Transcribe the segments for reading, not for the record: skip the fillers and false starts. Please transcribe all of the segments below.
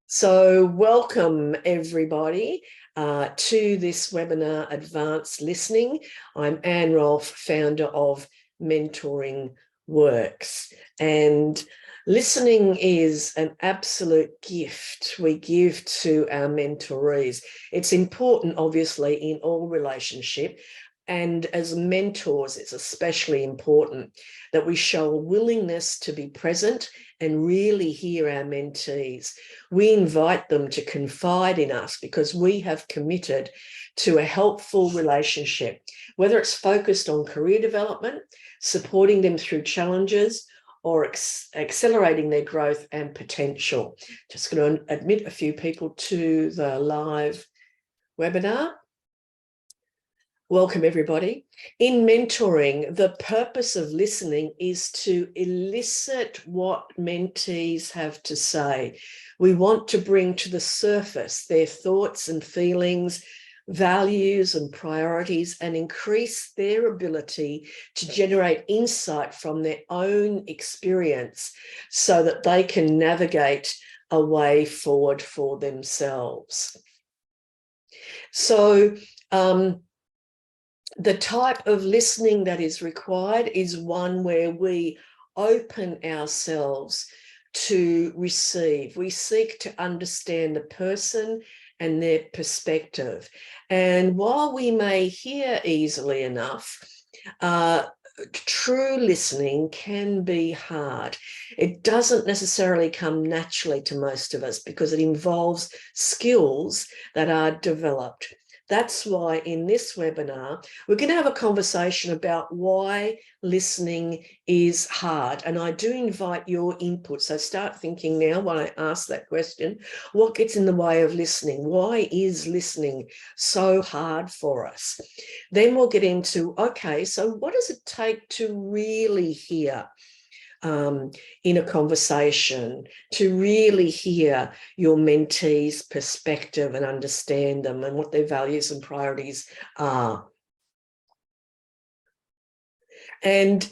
So welcome everybody to this webinar, Advanced Listening. I'm Anne Rolfe, founder of Mentoring Works. And listening is an absolute gift we give to our mentorees. It's important, obviously, in all relationship. And as mentors, it's especially important that we show a willingness to be present and really hear our mentees. We invite them to confide in us because we have committed to a helpful relationship, whether it's focused on career development, supporting them through challenges, or accelerating their growth and potential. Just going to admit a few people to the live webinar. Welcome, everybody. In mentoring, the purpose of listening is to elicit what mentees have to say. We want to bring to the surface their thoughts and feelings, values and priorities, and increase their ability to generate insight from their own experience so that they can navigate a way forward for themselves. So, the type of listening that is required is one where we open ourselves to receive. We seek to understand the person and their perspective. And while we may hear easily enough, true listening can be hard. It doesn't necessarily come naturally to most of us because it involves skills that are developed. That's why in this webinar, we're going to have a conversation about why listening is hard. And I do invite your input. So start thinking now while I ask that question, what gets in the way of listening? Why is listening so hard for us? Then we'll get into, okay, so what does it take to really hear in a conversation, to really hear your mentee's perspective and understand them and what their values and priorities are. And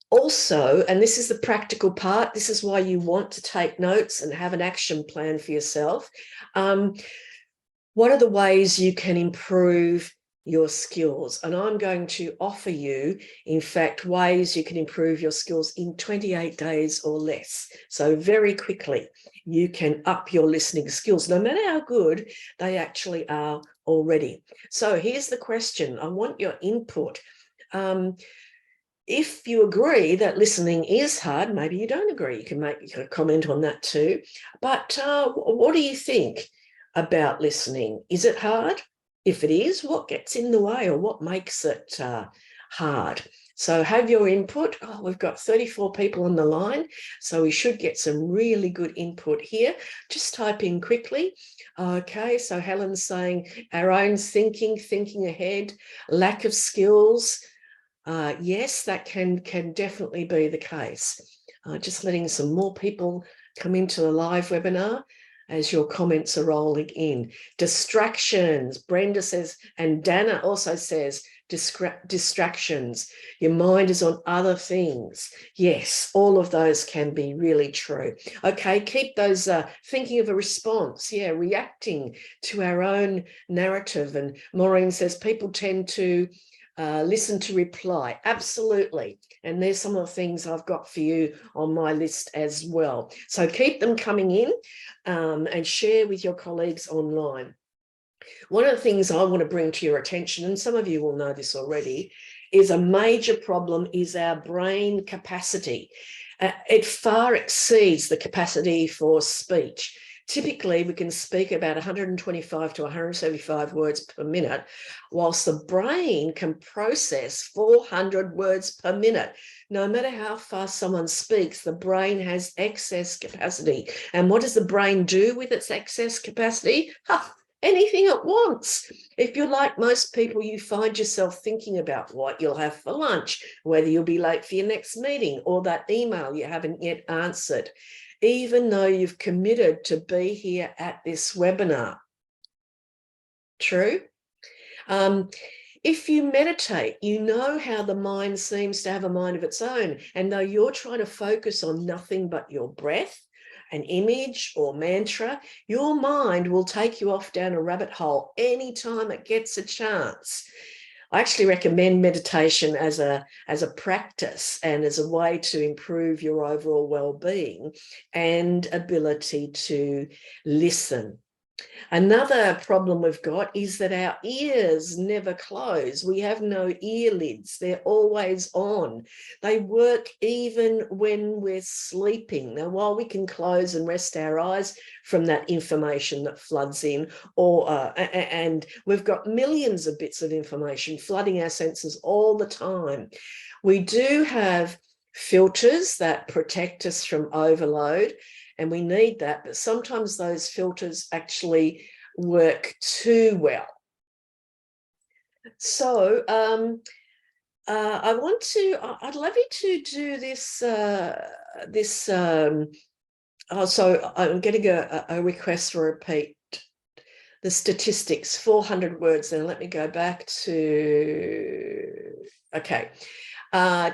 also, and this is the practical part, this is why you want to take notes and have an action plan for yourself. What are the ways you can improve your skills? And I'm going to offer you, in fact, ways you can improve your skills in 28 days or less. So very quickly, you can up your listening skills, no matter how good they actually are already. So here's the question. I want your input. If you agree that listening is hard, maybe you don't agree. You can make a comment on that too. But what do you think about listening? Is it hard? If it is, what gets in the way or what makes it hard? So have your input. Oh, we've got 34 people on the line, so we should get some really good input here. Just type in quickly. Okay, so Helen's saying our own thinking ahead, lack of skills. Yes, that can definitely be the case. Just letting some more people come into the live webinar as your comments are rolling in. Distractions, Brenda says, and Dana also says, distractions. Your mind is on other things. Yes, all of those can be really true. Okay, keep those thinking of a response. Yeah, reacting to our own narrative. And Maureen says people tend to listen to reply. Absolutely. And there's some of the things I've got for you on my list as well. So keep them coming in and share with your colleagues online. One of the things I want to bring to your attention, and some of you will know this already, is a major problem is our brain capacity. It far exceeds the capacity for speech. Typically, we can speak about 125 to 175 words per minute, whilst the brain can process 400 words per minute. No matter how fast someone speaks, the brain has excess capacity. And what does the brain do with its excess capacity? Anything it wants. If you're like most people, you find yourself thinking about what you'll have for lunch, whether you'll be late for your next meeting or that email you haven't yet answered, even though you've committed to be here at this webinar. True? If you meditate, you know how the mind seems to have a mind of its own. And though you're trying to focus on nothing but your breath an image or mantra, your mind will take you off down a rabbit hole anytime it gets a chance. I actually recommend meditation as a practice and as a way to improve your overall well-being and ability to listen. Another problem we've got is that our ears never close. We have no earlids. They're always on. They work even when we're sleeping. Now, while we can close and rest our eyes from that information that floods in, and we've got millions of bits of information flooding our senses all the time, we do have filters that protect us from overload. And we need that, but sometimes those filters actually work too well. So I'd love you to do this, so I'm getting a request for a repeat. The statistics, 400 words. Then let me go back to, okay.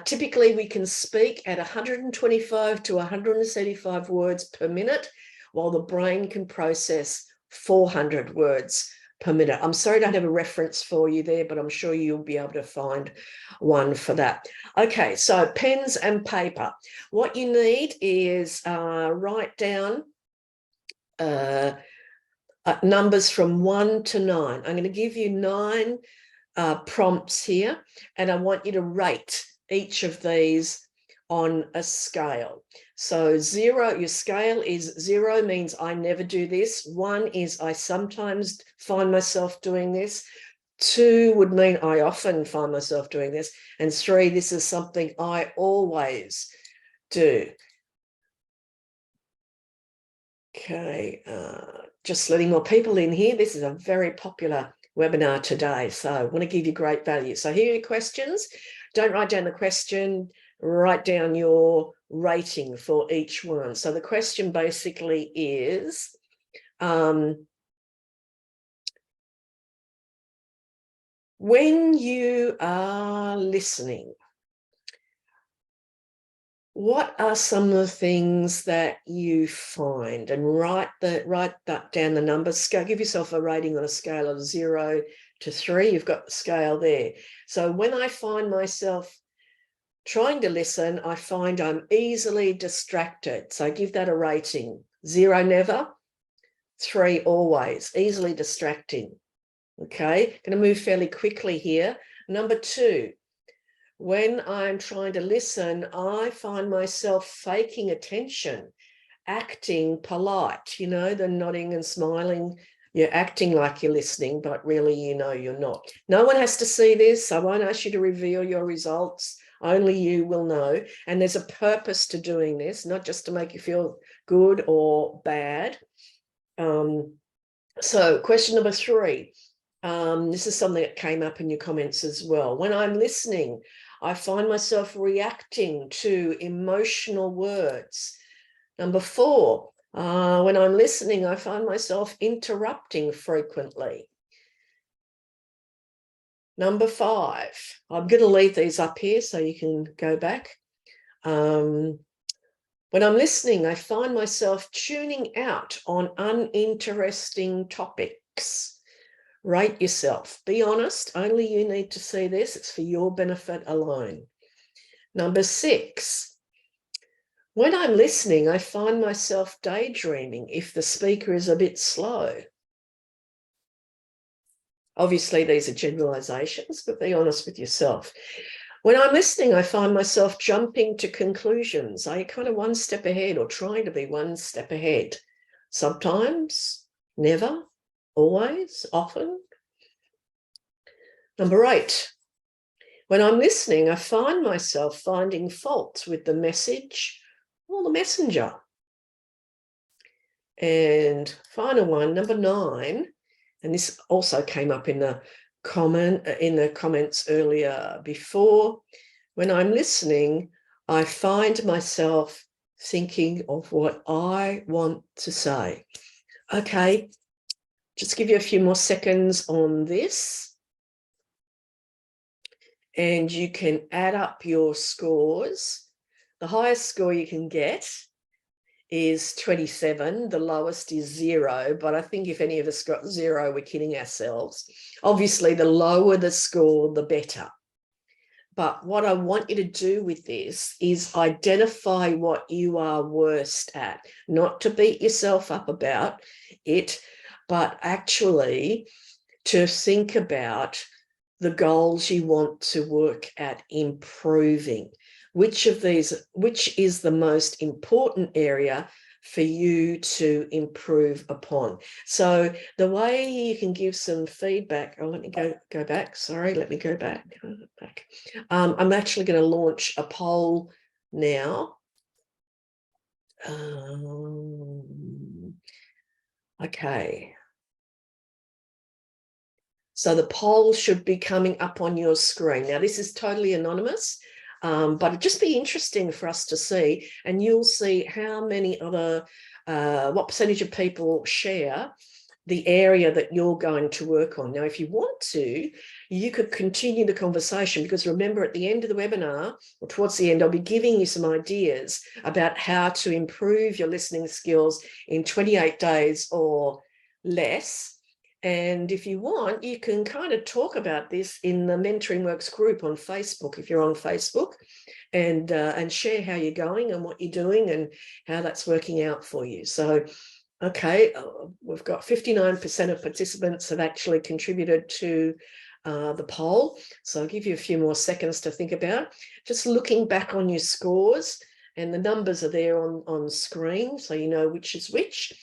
Typically, we can speak at 125 to 175 words per minute, while the brain can process 400 words per minute. I'm sorry I don't have a reference for you there, but I'm sure you'll be able to find one for that. Okay, so pens and paper. What you need is write down numbers from 1 to 9. I'm going to give you 9 prompts here, and I want you to rate each of these on a scale. So 0, your scale is 0 means I never do this. 1 is I sometimes find myself doing this. 2 would mean I often find myself doing this. And 3, this is something I always do. Okay, just letting more people in here. This is a very popular webinar today, so I want to give you great value. So here are your questions. Don't write down the question, write down your rating for each one. So the question basically is, when you are listening, what are some of the things that you find? And write that down, the numbers. Give yourself a rating on a scale of 0 to 3. You've got the scale there. So when I find myself trying to listen, I find I'm easily distracted. So give that a rating. 0, never. 3, always. Easily distracting. Okay, going to move fairly quickly here. Number 2. When I'm trying to listen, I find myself faking attention, acting polite, the nodding and smiling. You're acting like you're listening, but really, you're not. No one has to see this. I won't ask you to reveal your results. Only you will know. And there's a purpose to doing this, not just to make you feel good or bad. So question number 3. This is something that came up in your comments as well. When I'm listening, I find myself reacting to emotional words. Number 4, when I'm listening, I find myself interrupting frequently. Number 5, I'm going to leave these up here so you can go back. When I'm listening, I find myself tuning out on uninteresting topics. Rate yourself. Be honest. Only you need to see this. It's for your benefit alone. Number 6, when I'm listening, I find myself daydreaming if the speaker is a bit slow. Obviously, these are generalizations, but be honest with yourself. When I'm listening, I find myself jumping to conclusions. Are you kind of one step ahead or trying to be one step ahead? Sometimes, never, always, often. Number 8, when I'm listening, I find myself finding fault with the message or the messenger. And final one, number 9, and this also came up in the comments earlier before. When I'm listening, I find myself thinking of what I want to say. Okay, just give you a few more seconds on this. And you can add up your scores. The highest score you can get is 27. The lowest is 0. But I think if any of us got 0, we're kidding ourselves. Obviously, the lower the score, the better. But what I want you to do with this is identify what you are worst at, not to beat yourself up about it, but actually to think about the goals you want to work at improving. Which is the most important area for you to improve upon? So the way you can give some feedback, let me go back. Sorry, let me go back. I'm actually going to launch a poll now. Okay. So the poll should be coming up on your screen. Now, this is totally anonymous, but it'd just be interesting for us to see, and you'll see how many other, what percentage of people share the area that you're going to work on. Now, if you want to, you could continue the conversation, because remember, at the end of the webinar, or towards the end, I'll be giving you some ideas about how to improve your listening skills in 28 days or less. And if you want, you can kind of talk about this in the Mentoring Works group on Facebook, if you're on Facebook, and share how you're going and what you're doing and how that's working out for you. So, okay, we've got 59% of participants have actually contributed to the poll. So I'll give you a few more seconds to think about. Just looking back on your scores, and the numbers are there on screen, so you know which is which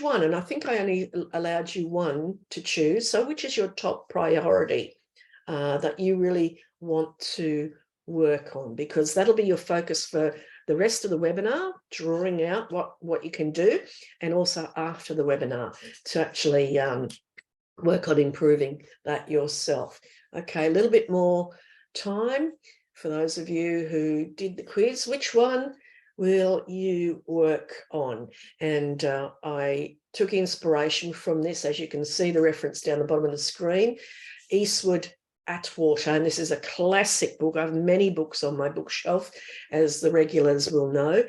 one, and I think I only allowed you one to choose. So which is your top priority that you really want to work on? Because that'll be your focus for the rest of the webinar, drawing out what you can do, and also after the webinar to actually work on improving that yourself. Okay, a little bit more time for those of you who did the quiz. Which one will you work on? And I took inspiration from this. As you can see, the reference down the bottom of the screen, Eastwood Atwater, and this is a classic book. I have many books on my bookshelf, as the regulars will know.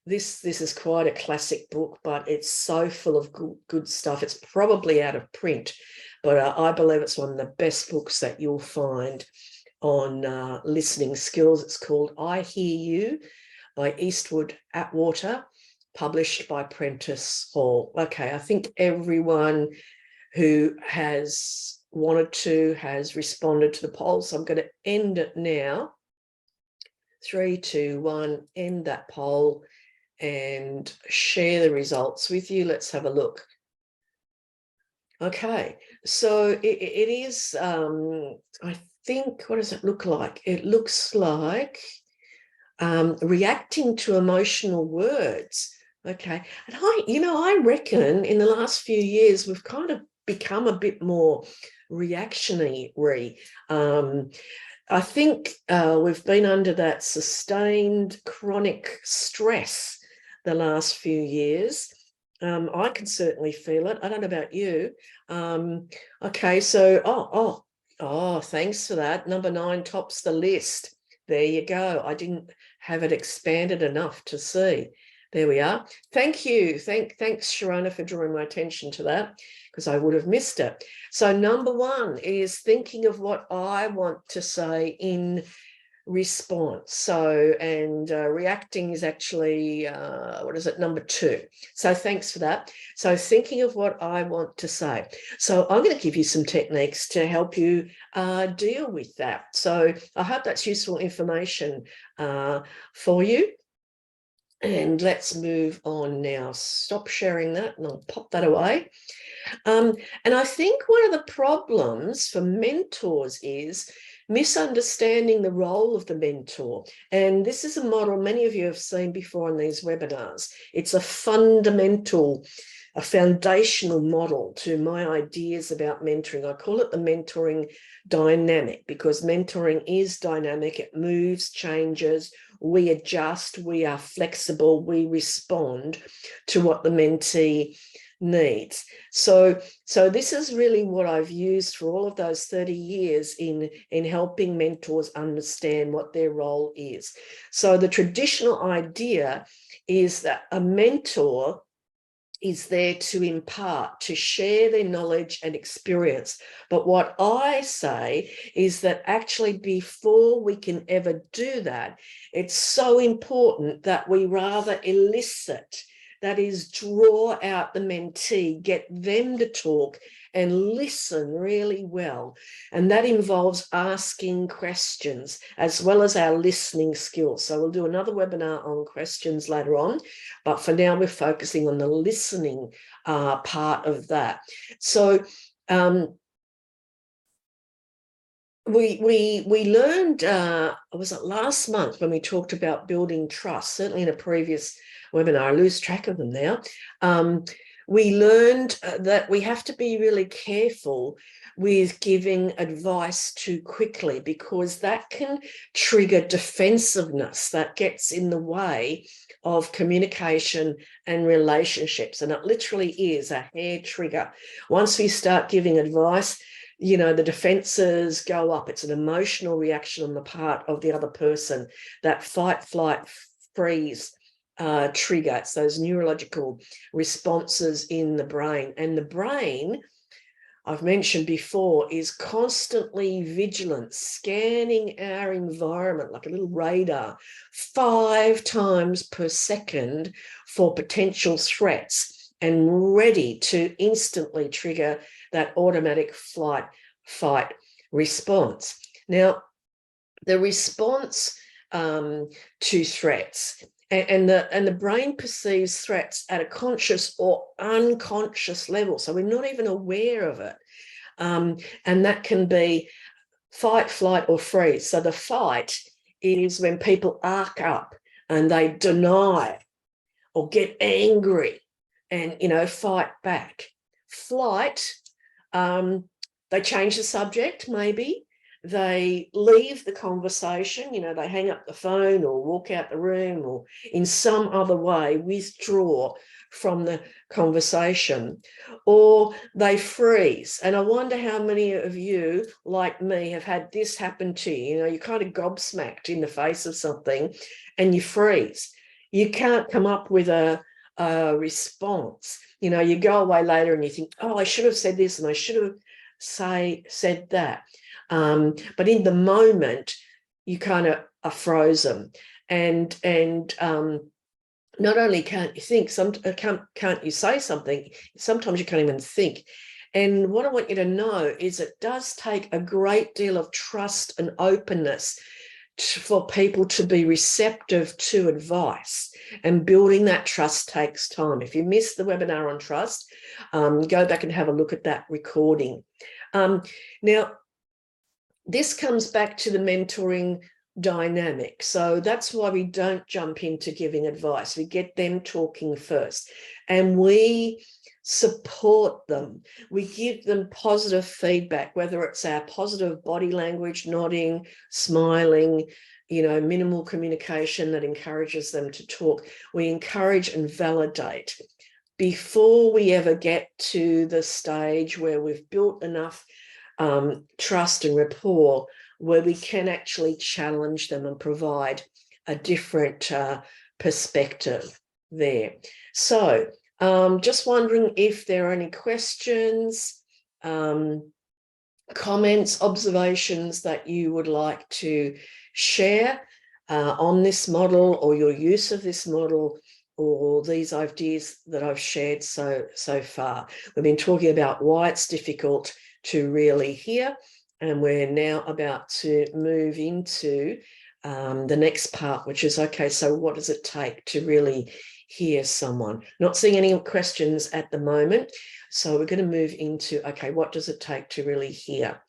This is quite a classic book, but it's so full of good stuff. It's probably out of print, but I believe it's one of the best books that you'll find on listening skills. It's called I Hear You by Eastwood Atwater, published by Prentice Hall. Okay, I think everyone who has wanted to has responded to the poll, so I'm going to end it now. 3, 2, 1, end that poll and share the results with you. Let's have a look. Okay, so it is, I think, what does it look like? It looks like reacting to emotional words. Okay, and I reckon in the last few years we've kind of become a bit more reactionary. I think we've been under that sustained chronic stress the last few years. I can certainly feel it. I don't know about you. Okay, so thanks for that. Number 9 tops the list. There you go. I didn't have it expanded enough to see. There we are. Thank you. Thanks, Sharona, for drawing my attention to that, because I would have missed it. So number 1 is thinking of what I want to say in response. So, and reacting is actually, number 2. So thanks for that. So thinking of what I want to say. So I'm going to give you some techniques to help you deal with that. So I hope that's useful information for you. And let's move on now. Stop sharing that and I'll pop that away. And I think one of the problems for mentors is misunderstanding the role of the mentor. And this is a model many of you have seen before in these webinars. It's a foundational model to my ideas about mentoring. I call it the mentoring dynamic, because mentoring is dynamic. It moves, changes, we adjust, we are flexible, we respond to what the mentee needs. So this is really what I've used for all of those 30 years in helping mentors understand what their role is. So the traditional idea is that a mentor is there to impart, to share their knowledge and experience. But what I say is that actually before we can ever do that, it's so important that we rather elicit, that is, draw out the mentee, get them to talk and listen really well. And that involves asking questions as well as our listening skills. So we'll do another webinar on questions later on, but for now we're focusing on the listening part of that. So we learned, was it last month when we talked about building trust, certainly in a previous webinar, I lose track of them now. We learned that we have to be really careful with giving advice too quickly, because that can trigger defensiveness that gets in the way of communication and relationships. And it literally is a hair trigger. Once we start giving advice, you know, the defenses go up. It's an emotional reaction on the part of the other person, that fight, flight, freeze trigger. It's those neurological responses in the brain. And the brain, I've mentioned before, is constantly vigilant, scanning our environment like a little radar 5 times per second for potential threats, and ready to instantly trigger that automatic flight, fight response. Now, the response to threats, and the brain perceives threats at a conscious or unconscious level. So we're not even aware of it. And that can be fight, flight, or freeze. So the fight is when people arc up and they deny or get angry and, you know, fight back. Flight, they change the subject, maybe. They leave the conversation, you know, they hang up the phone or walk out the room, or in some other way withdraw from the conversation, or they freeze. And I wonder how many of you, like me, have had this happen to you. You know, you're kind of gobsmacked in the face of something and you freeze. You can't come up with a response. You know, you go away later and you think, oh, I should have said this and I should have said that. But in the moment, you kind of are frozen. And not only can't you think, can't you say something, sometimes you can't even think. And what I want you to know is it does take a great deal of trust and openness for people to be receptive to advice, and building that trust takes time. If you missed the webinar on trust, go back and have a look at that recording. Now, this comes back to the mentoring dynamic. So that's why we don't jump into giving advice. We get them talking first, and we support them. We give them positive feedback, whether it's our positive body language, nodding, smiling, you know, minimal communication that encourages them to talk. We encourage and validate before we ever get to the stage where we've built enough trust and rapport where we can actually challenge them and provide a different perspective there. So just wondering if there are any questions, comments, observations that you would like to share on this model, or your use of this model, or these ideas that I've shared so far. We've been talking about why it's difficult to really hear, and we're now about to move into the next part, which is, okay, so what does it take to really hear someone? Not seeing any questions at the moment, so we're going to move into, okay, what does it take to really hear?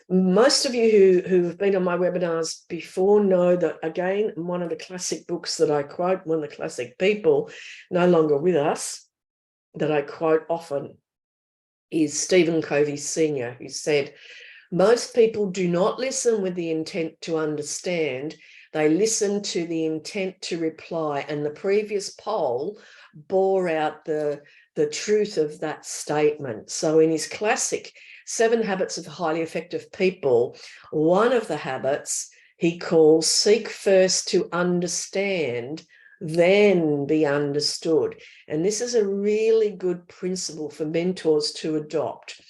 Most of you who've been on my webinars before know that, again, one of the classic books that I quote, one of the classic people no longer with us that I quote often, is Stephen Covey Sr., who said, most people do not listen with the intent to understand, they listen to the intent to reply. And the previous poll bore out the the truth of that statement. So in his classic 7 Habits of Highly Effective People, one of the habits he calls seek first to understand, then be understood. And this is a really good principle for mentors to adopt.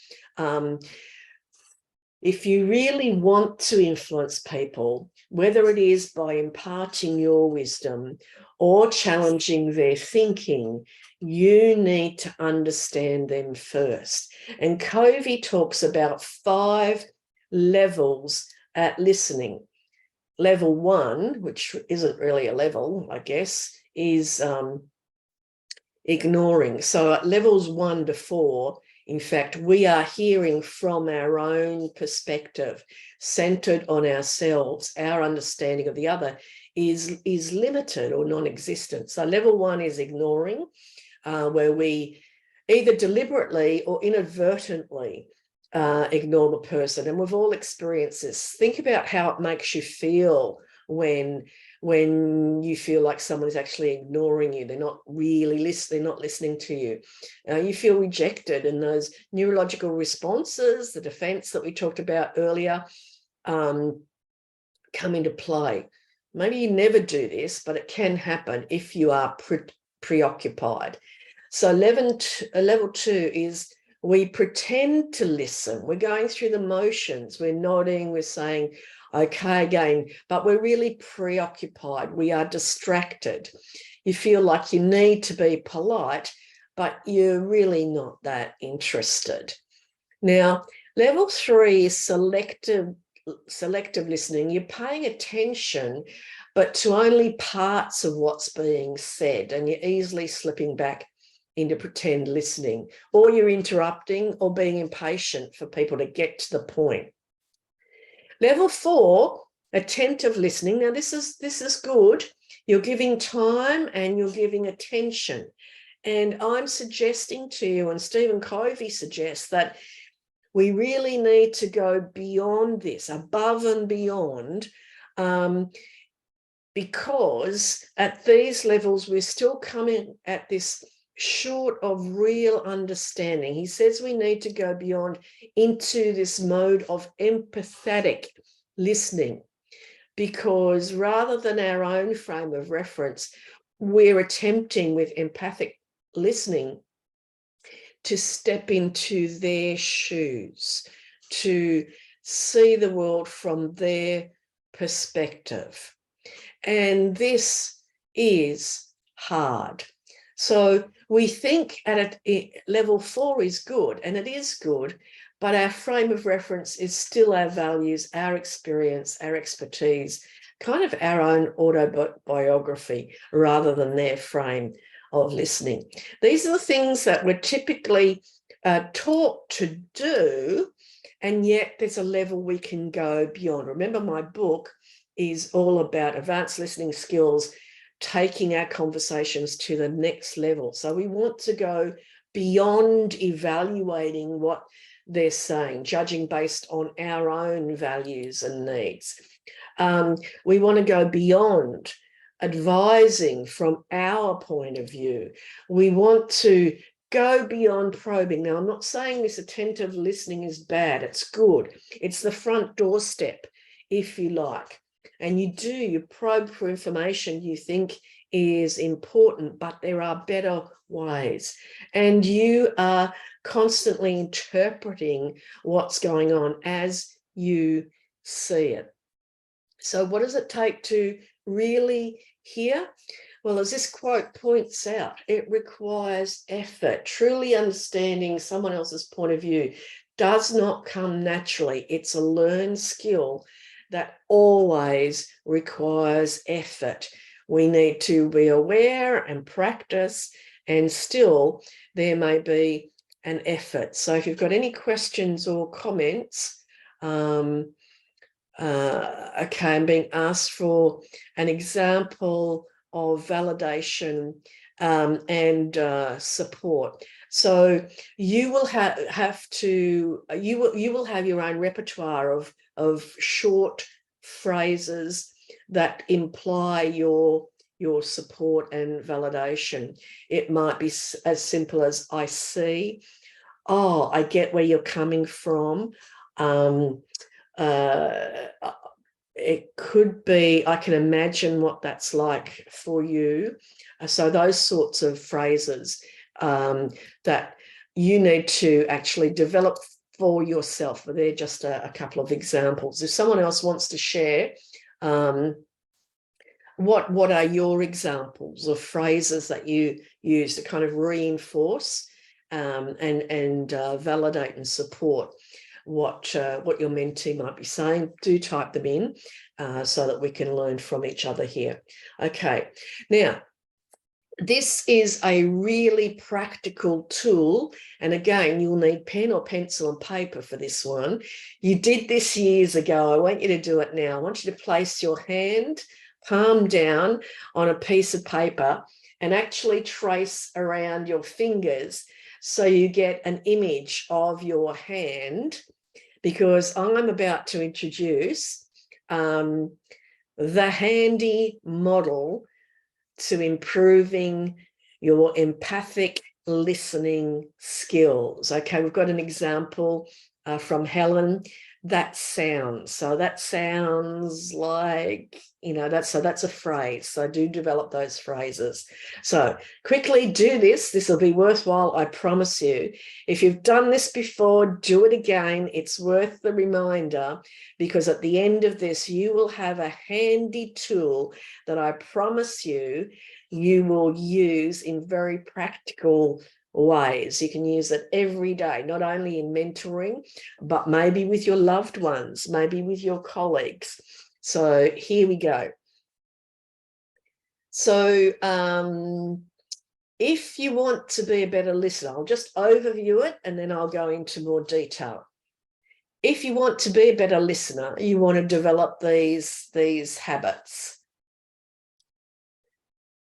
If you really want to influence people, whether it is by imparting your wisdom or challenging their thinking, you need to understand them first. And Covey talks about 5 levels at listening. Level 1, which isn't really a level, I guess, is ignoring. So at levels 1 to 4, in fact, we are hearing from our own perspective, centered on ourselves. Our understanding of the other is limited or non-existent. So level 1 is ignoring, where we either deliberately or inadvertently ignore the person. And we've all experienced this. Think about how it makes you feel when you feel like someone is actually ignoring you. They're not really listening, they're not listening to you. You feel rejected, and those neurological responses, the defense that we talked about earlier, come into play. Maybe you never do this, but it can happen if you are preoccupied. So level 2 is we pretend to listen. We're going through the motions. We're nodding, we're saying, okay, again, but we're really preoccupied. We are distracted. You feel like you need to be polite, but you're really not that interested. Now, level 3 is selective listening. You're paying attention, but to only parts of what's being said, and you're easily slipping back into pretend listening, or you're interrupting or being impatient for people to get to the point. Level 4, attentive listening. Now, this is good. You're giving time and you're giving attention. And I'm suggesting to you, and Stephen Covey suggests, that we really need to go beyond this, above and beyond, because at these levels, we're still coming at this short of real understanding. He says we need to go beyond into this mode of empathetic listening, because rather than our own frame of reference, we're attempting with empathic listening to step into their shoes, to see the world from their perspective. And this is hard. So we think at level 4 is good, and it is good, but our frame of reference is still our values, our experience, our expertise, kind of our own autobiography rather than their frame of listening. These are the things that we're typically taught to do, and yet there's a level we can go beyond. Remember, my book is all about advanced listening skills, taking our conversations to the next level. So we want to go beyond evaluating what they're saying, judging based on our own values and needs. We want to go beyond advising from our point of view. We want to go beyond probing. Now, I'm not saying this attentive listening is bad. It's good. It's the front doorstep, if you like. And you probe for information you think is important, but there are better ways. And you are constantly interpreting what's going on as you see it. So what does it take to really hear? Well, as this quote points out, it requires effort. Truly understanding someone else's point of view does not come naturally. It's a learned skill that always requires effort. We need to be aware and practice, and still there may be an effort. So if you've got any questions or comments, okay, I'm being asked for an example of validation and support. So you will have your own repertoire of short phrases that imply your your support and validation. It might be as simple as, I see, oh, I get where you're coming from. It could be, I can imagine what that's like for you. So those sorts of phrases that you need to actually develop for yourself. But they're just a couple of examples. If someone else wants to share, what are your examples of phrases that you use to kind of reinforce and validate and support what your mentee might be saying? Do type them in so that we can learn from each other here. Okay, now this is a really practical tool, and again, you'll need pen or pencil and paper for this one. You did this years ago. I want you to do it now. I want you to place your hand palm down on a piece of paper and actually trace around your fingers so you get an image of your hand, because I'm about to introduce the handy model to improving your empathic listening skills. Okay, we've got an example from Helen. That sounds. So that sounds like, that's a phrase. So do develop those phrases. So quickly do this. This will be worthwhile, I promise you. If you've done this before, do it again. It's worth the reminder, because at the end of this, you will have a handy tool that I promise you will use in very practical ways. You can use it every day, not only in mentoring, but maybe with your loved ones, maybe with your colleagues. So here we go. So if you want to be a better listener, I'll just overview it and then I'll go into more detail. If you want to be a better listener, you want to develop these habits.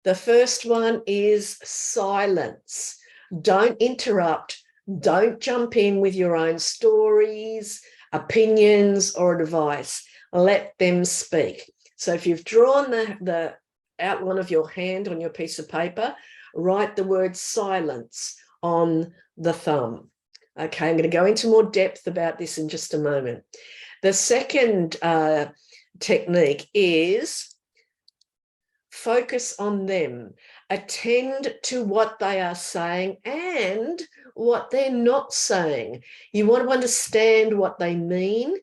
The first one is silence. Don't interrupt. Don't jump in with your own stories, opinions, or advice. Let them speak. So if you've drawn the outline of your hand on your piece of paper, write the word silence on the thumb. Okay, I'm going to go into more depth about this in just a moment. The second technique is focus on them. Attend to what they are saying and what they're not saying. You want to understand what they mean,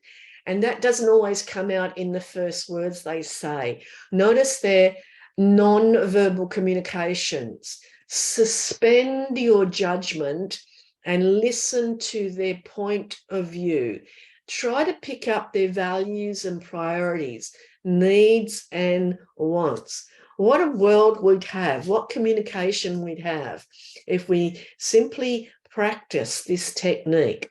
and that doesn't always come out in the first words they say. Notice their non-verbal communications. Suspend your judgment and listen to their point of view. Try to pick up their values and priorities, needs and wants. What a world we'd have, what communication we'd have if we simply practice this technique.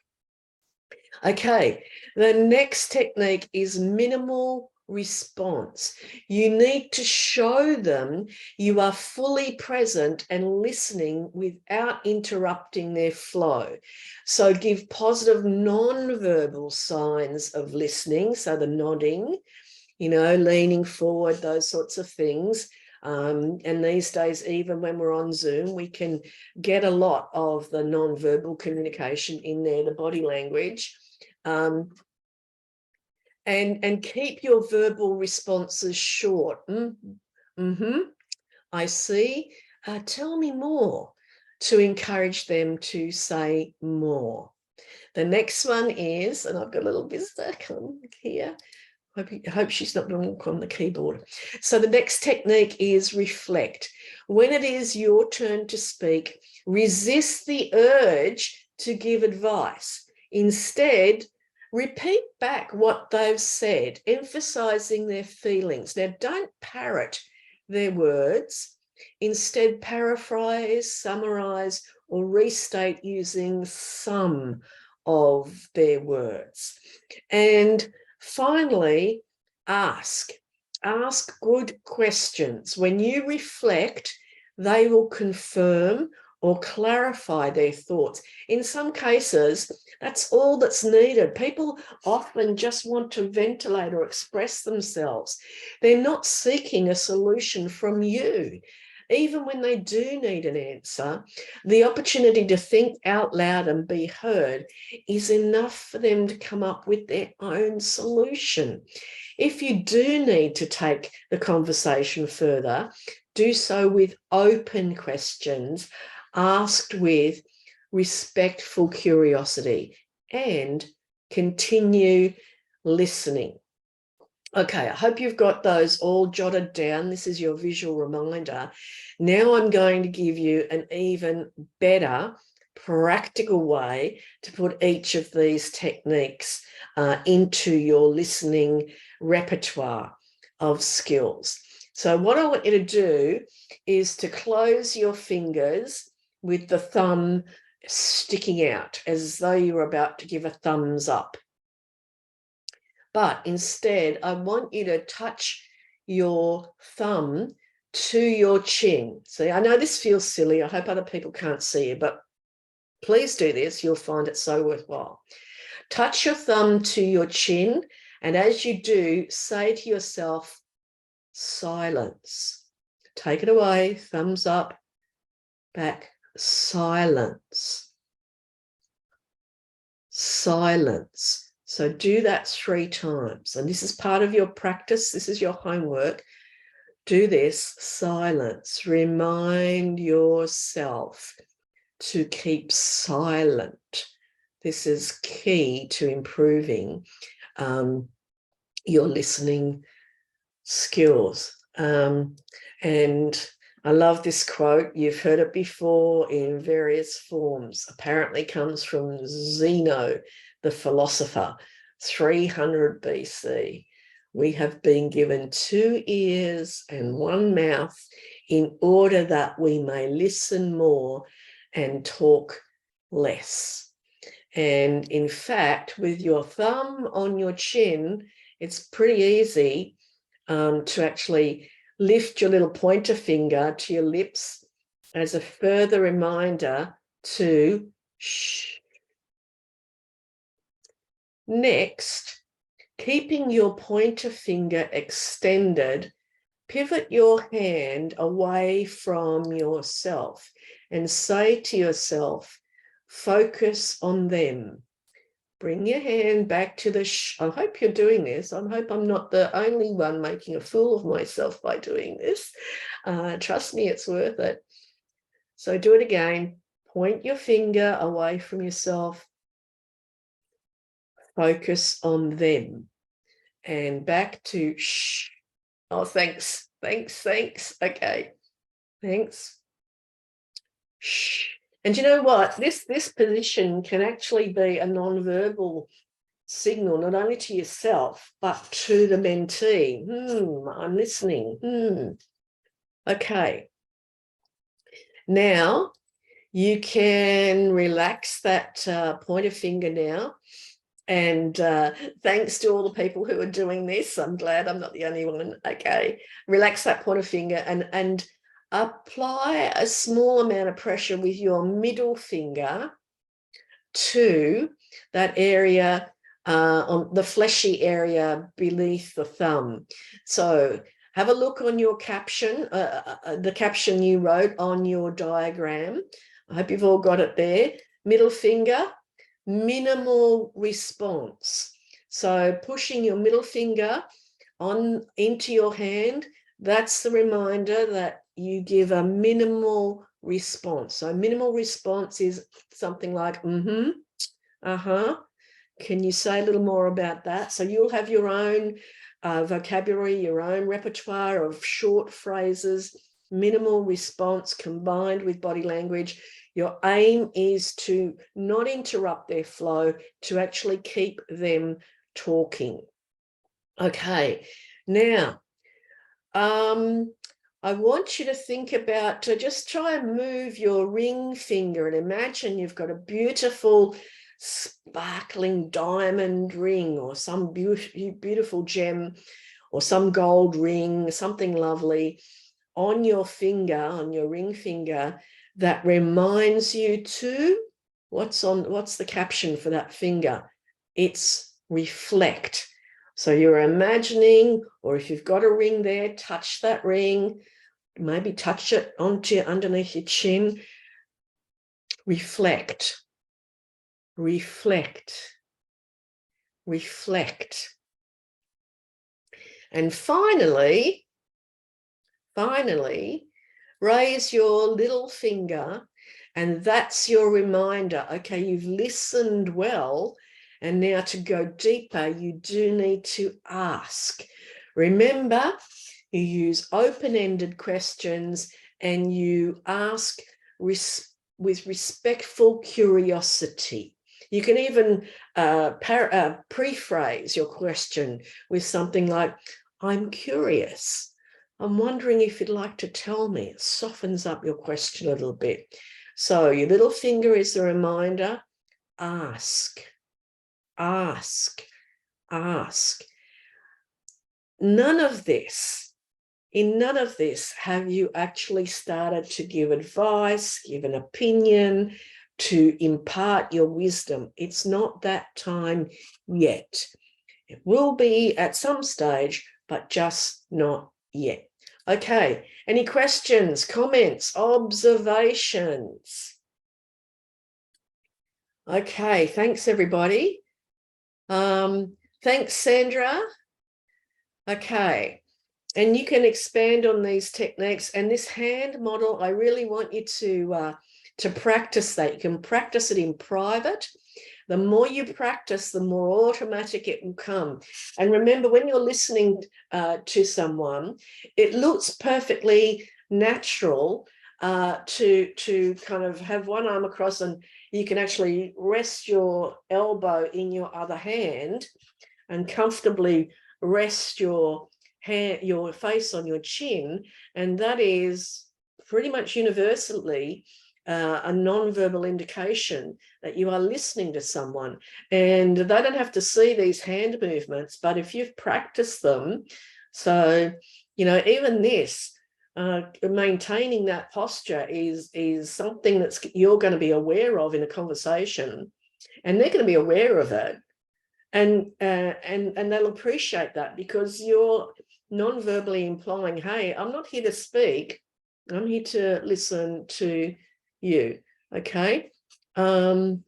Okay, the next technique is minimal response. You need to show them you are fully present and listening without interrupting their flow. So give positive non-verbal signs of listening, so the nodding, leaning forward, those sorts of things. And these days, even when we're on Zoom, we can get a lot of the non-verbal communication in there, the body language. And keep your verbal responses short. I see. Tell me more, to encourage them to say more. The next one is, and I've got a little visitor come here. I hope she's not going to walk on the keyboard. So the next technique is reflect. When it is your turn to speak, resist the urge to give advice. Instead, repeat back what they've said, emphasizing their feelings. Now, don't parrot their words. Instead, paraphrase, summarize, or restate using some of their words. And finally, ask good questions. When you reflect, they will confirm or clarify their thoughts. In some cases, that's all that's needed. People often just want to ventilate or express themselves. They're not seeking a solution from you. Even when they do need an answer, the opportunity to think out loud and be heard is enough for them to come up with their own solution. If you do need to take the conversation further, do so with open questions, asked with respectful curiosity, and continue listening. Okay, I hope you've got those all jotted down. This is your visual reminder. Now I'm going to give you an even better practical way to put each of these techniques into your listening repertoire of skills. So what I want you to do is to close your fingers with the thumb sticking out as though you were about to give a thumbs up. But instead, I want you to touch your thumb to your chin. See, I know this feels silly. I hope other people can't see you, but please do this. You'll find it so worthwhile. Touch your thumb to your chin, and as you do, say to yourself, silence. Take it away, thumbs up, back, silence. Silence. So do that 3 times. And this is part of your practice. This is your homework. Do this, silence. Remind yourself to keep silent. This is key to improving your listening skills. And I love this quote. You've heard it before in various forms. Apparently comes from Zeno, the philosopher, 300 BC. We have been given 2 ears and 1 mouth in order that we may listen more and talk less. And in fact, with your thumb on your chin, it's pretty easy to actually lift your little pointer finger to your lips as a further reminder to shh. Next, keeping your pointer finger extended, pivot your hand away from yourself and say to yourself, focus on them. Bring your hand back to the shh. I hope you're doing this. I hope I'm not the only one making a fool of myself by doing this. Trust me, it's worth it. So do it again. Point your finger away from yourself. Focus on them. And back to shh. Oh, thanks. Okay. Thanks. Shh. And you know what? This position can actually be a non-verbal signal, not only to yourself, but to the mentee. I'm listening. Okay. Now, you can relax that pointer finger now. And thanks to all the people who are doing this. I'm glad I'm not the only one. Okay. Relax that pointer finger and apply a small amount of pressure with your middle finger to that area, on the fleshy area beneath the thumb. So have a look on your caption, the caption you wrote on your diagram. I hope you've all got it there. Middle finger, minimal response. So pushing your middle finger on into your hand, that's the reminder that you give a minimal response. So minimal response is something like, Can you say a little more about that? So you'll have your own vocabulary, your own repertoire of short phrases, minimal response combined with body language. Your aim is to not interrupt their flow, to actually keep them talking. Okay, now, I want you to think about, to just try and move your ring finger and imagine you've got a beautiful sparkling diamond ring or some beautiful gem or some gold ring, something lovely on your finger, on your ring finger, that reminds you to, what's the caption for that finger? It's reflect. So you're imagining, or if you've got a ring there, touch that ring, maybe touch it underneath your chin. Reflect, reflect, reflect. And finally, raise your little finger, and that's your reminder. Okay, you've listened well, and now to go deeper, you do need to ask. Remember, you use open-ended questions and you ask with respectful curiosity. You can even prephrase your question with something like, I'm curious. I'm wondering if you'd like to tell me. It softens up your question a little bit. So your little finger is the reminder. Ask, ask, ask. In none of this have you actually started to give advice, give an opinion, to impart your wisdom. It's not that time yet. It will be at some stage, but just not yet. Okay, any questions, comments, observations? Okay, thanks everybody. Thanks, Sandra. Okay, and you can expand on these techniques, and this hand model, I really want you to practice that. You can practice it in private. The more you practice, the more automatic it will come. And remember, when you're listening to someone, it looks perfectly natural to kind of have one arm across, and you can actually rest your elbow in your other hand and comfortably rest your face on your chin. And that is pretty much universally a non-verbal indication that you are listening to someone. And they don't have to see these hand movements, but if you've practiced them, so, you know, even this, maintaining that posture is something that's you're going to be aware of in a conversation, and they're going to be aware of it. And they'll appreciate that, because you're non-verbally implying, hey, I'm not here to speak, I'm here to listen to you. Okay. So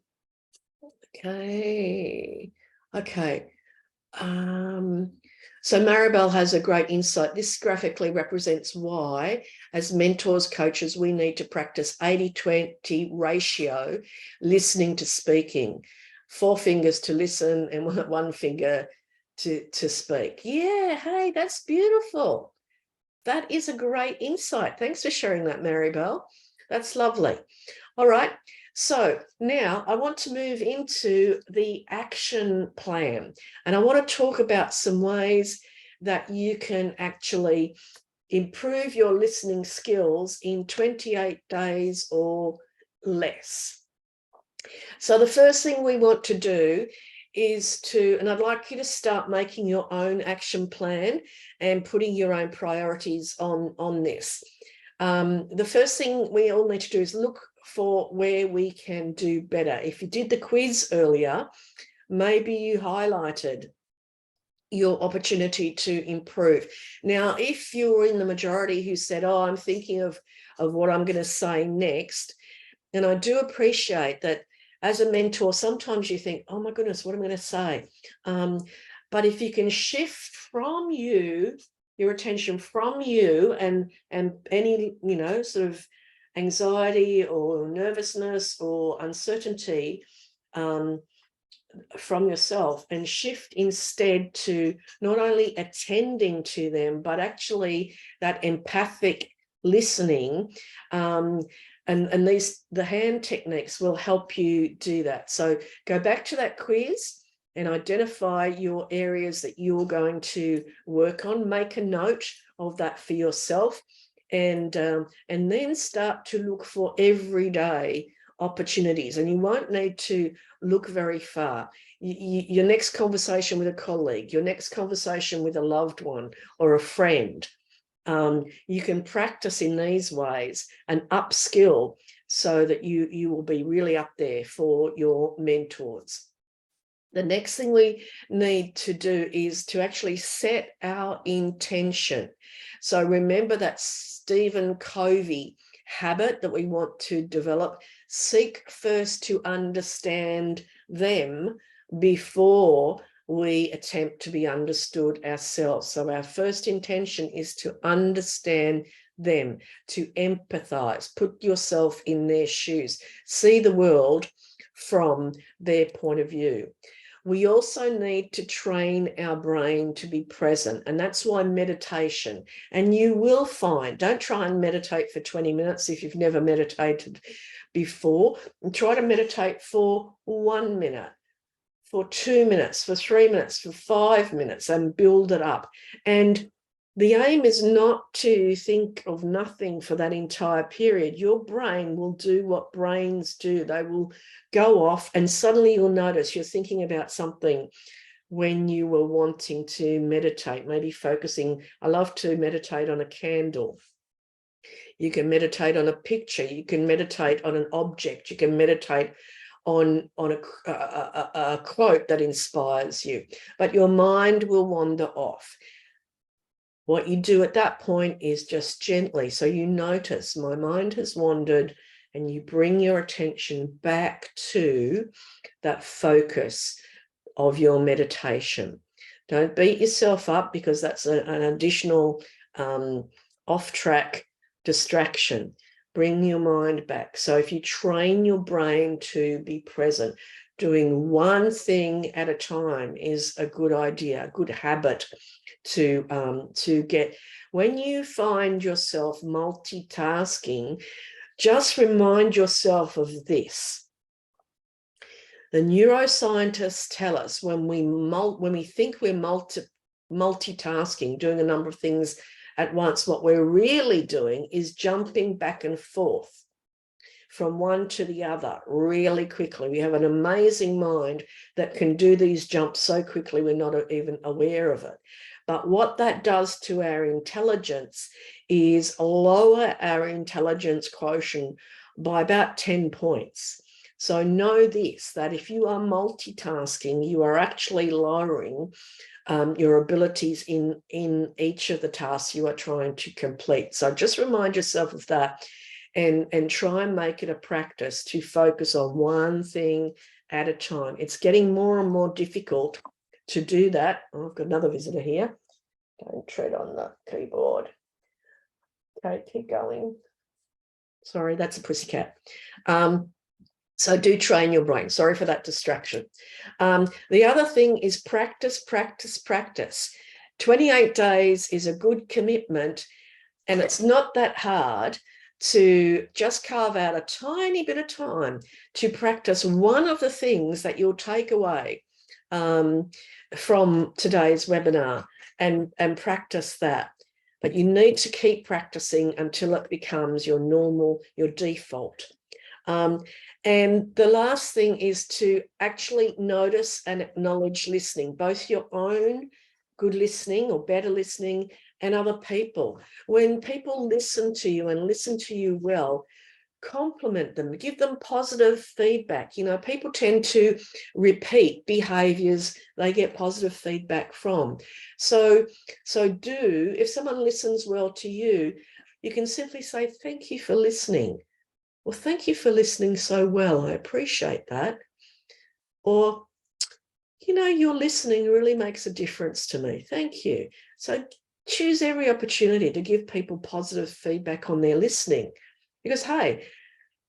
Maribel has a great insight. This graphically represents why, as mentors, coaches, we need to practice 80-20 ratio, listening to speaking. 4 fingers to listen and 1 finger to speak. Yeah, hey, that's beautiful. That is a great insight. Thanks for sharing that, Maribel. That's lovely. All right. So now I want to move into the action plan, and I want to talk about some ways that you can actually improve your listening skills in 28 days or less. So the first thing we want to do is and I'd like you to start making your own action plan and putting your own priorities on this. The first thing we all need to do is look for where we can do better. If you did the quiz earlier, maybe you highlighted your opportunity to improve. Now, if you're in the majority who said, oh, I'm thinking of what I'm going to say next, and I do appreciate that as a mentor, sometimes you think, oh my goodness, what am I going to say? But if you can shift from your attention from you and any, sort of anxiety or nervousness or uncertainty from yourself, and shift instead to not only attending to them, but actually that empathic listening. And the hand techniques will help you do that. So go back to that quiz and identify your areas that you're going to work on. Make a note of that for yourself, and then start to look for everyday opportunities. And you won't need to look very far. Your next conversation with a colleague, your next conversation with a loved one or a friend, You can practice in these ways and upskill so that you will be really up there for your mentors. The next thing we need to do is to actually set our intention. So remember that Stephen Covey habit that we want to develop. Seek first to understand them before we attempt to be understood ourselves. So our first intention is to understand them, to empathize, put yourself in their shoes, see the world from their point of view. We also need to train our brain to be present, and that's why meditation, and you will find, don't try and meditate for 20 minutes if you've never meditated before, and try to meditate for 1 minute, for 2 minutes, for 3 minutes, for 5 minutes, and build it up. And the aim is not to think of nothing for that entire period. Your brain will do what brains do. They will go off, and suddenly you'll notice you're thinking about something when you were wanting to meditate, maybe focusing. I love to meditate on a candle. You can meditate on a picture. You can meditate on an object. You can meditate on a quote that inspires you, but your mind will wander off. What you do at that point is just gently, so you notice my mind has wandered, and you bring your attention back to that focus of your meditation. Don't beat yourself up, because that's an additional off-track distraction. Bring your mind back. So if you train your brain to be present, doing one thing at a time is a good idea, a good habit to get. When you find yourself multitasking, just remind yourself of this. The neuroscientists tell us when we think we're multitasking, doing a number of things at once, what we're really doing is jumping back and forth from one to the other really quickly. We have an amazing mind that can do these jumps so quickly we're not even aware of it. But what that does to our intelligence is lower our intelligence quotient by about 10 points. So know this, that if you are multitasking, you are actually lowering your abilities in each of the tasks you are trying to complete. So just remind yourself of that, and try and make it a practice to focus on one thing at a time. It's getting more and more difficult to do that. Oh, I've got another visitor here. Don't tread on the keyboard. Okay, keep going. Sorry, that's a pussycat. So do train your brain. Sorry for that distraction. The other thing is practice, practice, practice. 28 days is a good commitment, and it's not that hard to just carve out a tiny bit of time to practice one of the things that you'll take away from today's webinar, and practice that. But you need to keep practicing until it becomes your normal, your default. And the last thing is to actually notice and acknowledge listening, both your own good listening or better listening and other people. When people listen to you and listen to you well, compliment them, give them positive feedback. You know, people tend to repeat behaviors they get positive feedback from. So if someone listens well to you, you can simply say, thank you for listening. Well, thank you for listening so well. I appreciate that. Or, you know, your listening really makes a difference to me. Thank you. So choose every opportunity to give people positive feedback on their listening. Because, hey,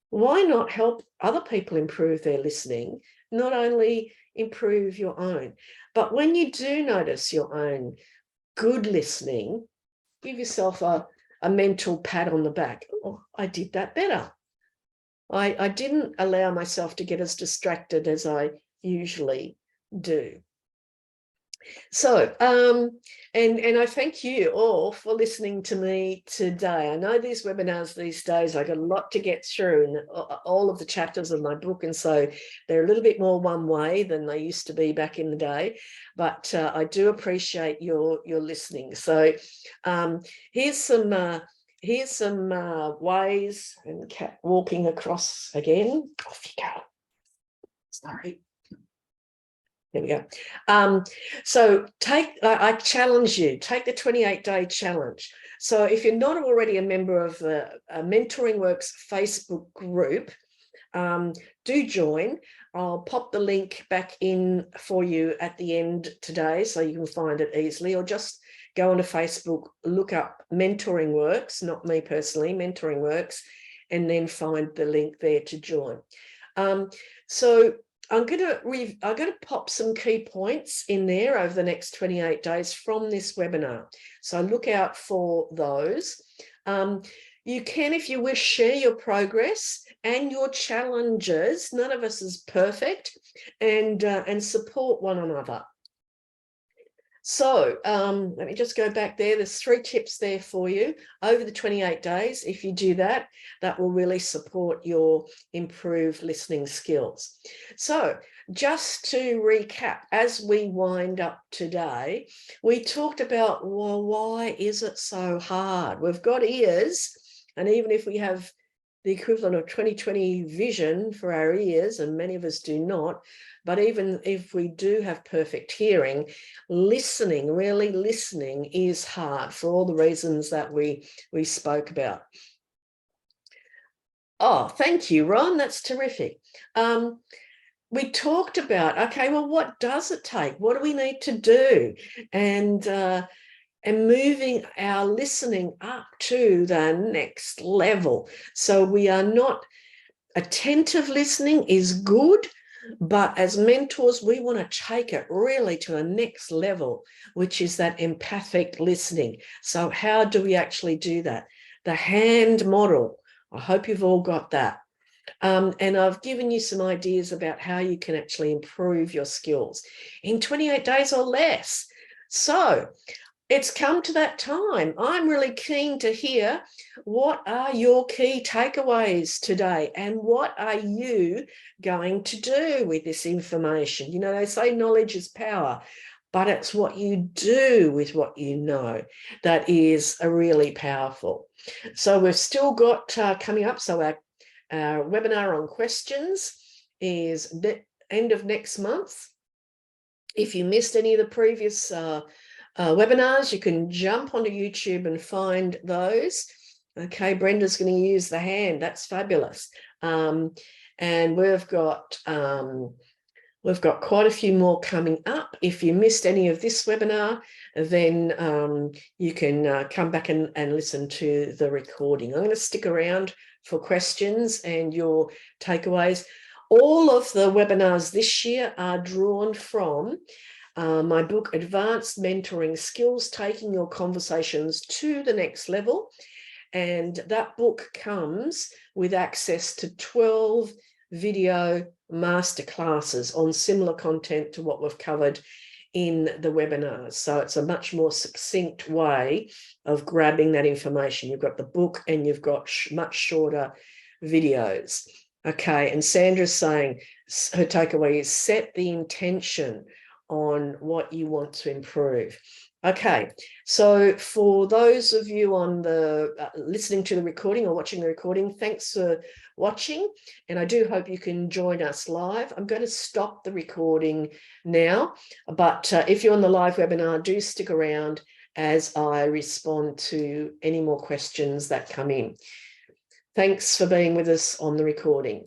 why not help other people improve their listening, not only improve your own? But when you do notice your own good listening, give yourself a mental pat on the back. Oh, I did that better. I didn't allow myself to get as distracted as I usually do. So, and I thank you all for listening to me today. I know these webinars these days, I got a lot to get through in all of the chapters of my book. And so they're a little bit more one way than they used to be back in the day. But I do appreciate your listening. So here's some ways, and cat walking across again. Off you go. Sorry. There we go. So I challenge you, take the 28-day challenge. So if you're not already a member of the Mentoring Works Facebook group, do join. I'll pop the link back in for you at the end today so you can find it easily, or just go onto Facebook, look up Mentoring Works, not me personally, Mentoring Works, and then find the link there to join. So I'm going to pop some key points in there over the next 28 days from this webinar. So look out for those. You can, if you wish, share your progress and your challenges. None of us is perfect, and support one another. So let me just go back there. There's 3 tips there for you over the 28 days. If you do that, that will really support your improved listening skills. So just to recap, as we wind up today, we talked about, well, why is it so hard? We've got ears, and even if we have the equivalent of 20/20 vision for our ears, and many of us do not, but even if we do have perfect hearing, listening, really listening, is hard for all the reasons that we spoke about. Oh, thank you, Ron. That's terrific. We talked about, okay, well, what does it take? What do we need to do? And moving our listening up to the next level. So we are not, attentive listening is good, but as mentors, we want to take it really to the next level, which is that empathic listening. So how do we actually do that? The hand model. I hope you've all got that. And I've given you some ideas about how you can actually improve your skills in 28 days or less. So it's come to that time. I'm really keen to hear, what are your key takeaways today, and what are you going to do with this information? You know, they say knowledge is power, but it's what you do with what you know that is really powerful. So we've still got coming up, so our webinar on questions is the end of next month. If you missed any of the previous webinars, you can jump onto YouTube and find those. Okay, Brenda's going to use the hand. That's fabulous. And we've got quite a few more coming up. If you missed any of this webinar, then you can come back and listen to the recording. I'm going to stick around for questions and your takeaways. All of the webinars this year are drawn from my book, Advanced Mentoring Skills, Taking Your Conversations to the Next Level. And that book comes with access to 12 video masterclasses on similar content to what we've covered in the webinars. So it's a much more succinct way of grabbing that information. You've got the book and you've got much shorter videos. Okay, and Sandra's saying her takeaway is set the intention on what you want to improve. Okay, so for those of you on the listening to the recording or watching the recording, thanks for watching, and I do hope you can join us live. I'm going to stop the recording now, but if you're on the live webinar, do stick around as I respond to any more questions that come in. Thanks for being with us on the recording.